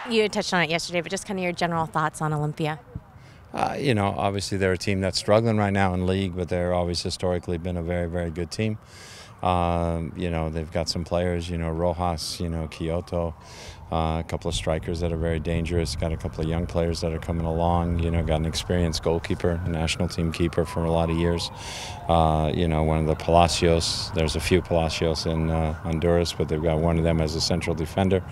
You touched on it yesterday, but just kind of your general thoughts on Olimpia. Obviously they're a team that's struggling right now in league, but they're always historically been a very, very good team. They've got some players, Rojas, Kyoto, a couple of strikers that are very dangerous, got a couple of young players that are coming along, got an experienced goalkeeper, national team keeper for a lot of years. One of the Palacios, there's a few Palacios in Honduras, but they've got one of them as a central defender,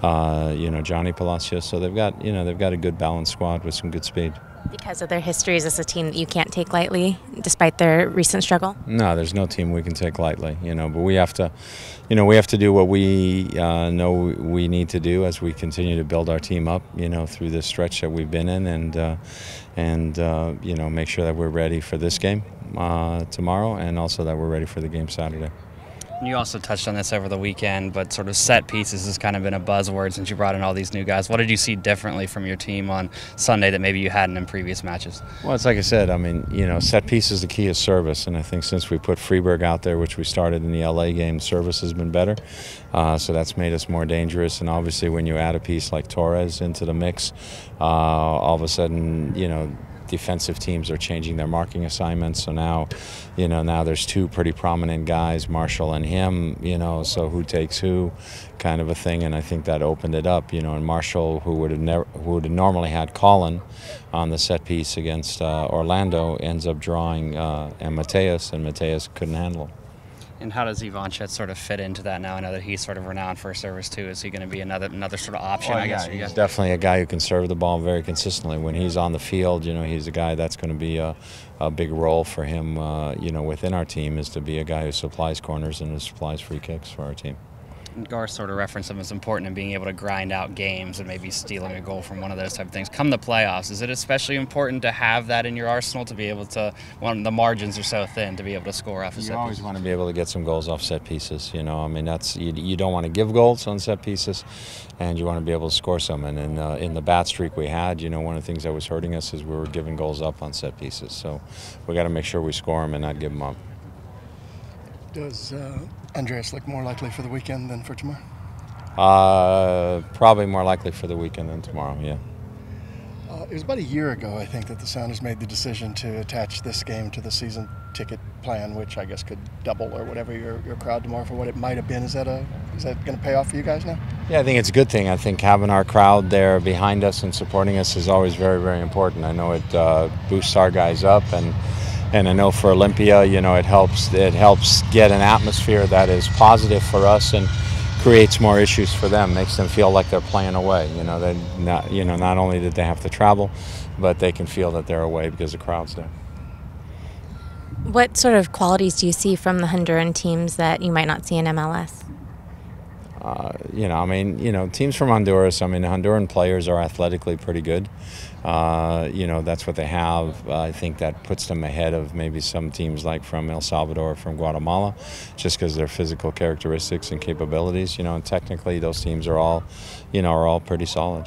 Johnny Palacios. So they've got a good balanced squad with some good speed. Because of their history, is this a team that you can't take lightly, despite their recent struggle? No, there's no team we can take lightly, but we have to, do what we know we need to do as we continue to build our team up, through this stretch that we've been in, and make sure that we're ready for this game tomorrow, and also that we're ready for the game Saturday. You also touched on this over the weekend, but sort of set pieces has kind of been a buzzword since you brought in all these new guys. What did you see differently from your team on Sunday that maybe you hadn't in previous matches? Well, it's like I said, set pieces, the key is service, and I think since we put Freeburg out there, which we started in the LA game, service has been better, so that's made us more dangerous, and obviously when you add a piece like Torres into the mix, all of a sudden, defensive teams are changing their marking assignments. So now, now there's two pretty prominent guys, Marshall and him, so who takes who kind of a thing. And I think that opened it up, and Marshall, who would have normally had Colin on the set piece against Orlando, ends up drawing and Mateus couldn't handle him. And how does Ivanchet sort of fit into that now? I know that he's sort of renowned for service too. Is he going to be another sort of option? I guess he's definitely a guy who can serve the ball very consistently. When he's on the field, he's a guy that's going to be a big role for him. Within our team is to be a guy who supplies corners and who supplies free kicks for our team. Garth sort of referenced him as important in being able to grind out games and maybe stealing a goal from one of those type of things. Come the playoffs, is it especially important to have that in your arsenal to be able to, when the margins are so thin, to be able to score off a set piece? You always want to be able to get some goals off set pieces. That's you don't want to give goals on set pieces, and you want to be able to score some. And in the bad streak we had, one of the things that was hurting us is we were giving goals up on set pieces. So we got to make sure we score them and not give them up. Does Andreas look more likely for the weekend than for tomorrow? Probably more likely for the weekend than tomorrow, yeah. It was about a year ago, I think, that the Sounders made the decision to attach this game to the season ticket plan, which I guess could double or whatever your crowd tomorrow for what it might have been. Is that going to pay off for you guys now? Yeah, I think it's a good thing. I think having our crowd there behind us and supporting us is always very, very important. I know it boosts our guys up, and I know for Olimpia, it helps get an atmosphere that is positive for us and creates more issues for them, makes them feel like they're playing away. Not only did they have to travel, but they can feel that they're away because the crowd's there. What sort of qualities do you see from the Honduran teams that you might not see in MLS? Teams from Honduras, the Honduran players are athletically pretty good. That's what they have. I think that puts them ahead of maybe some teams like from El Salvador or from Guatemala, just because of their physical characteristics and capabilities. And technically those teams are all pretty solid.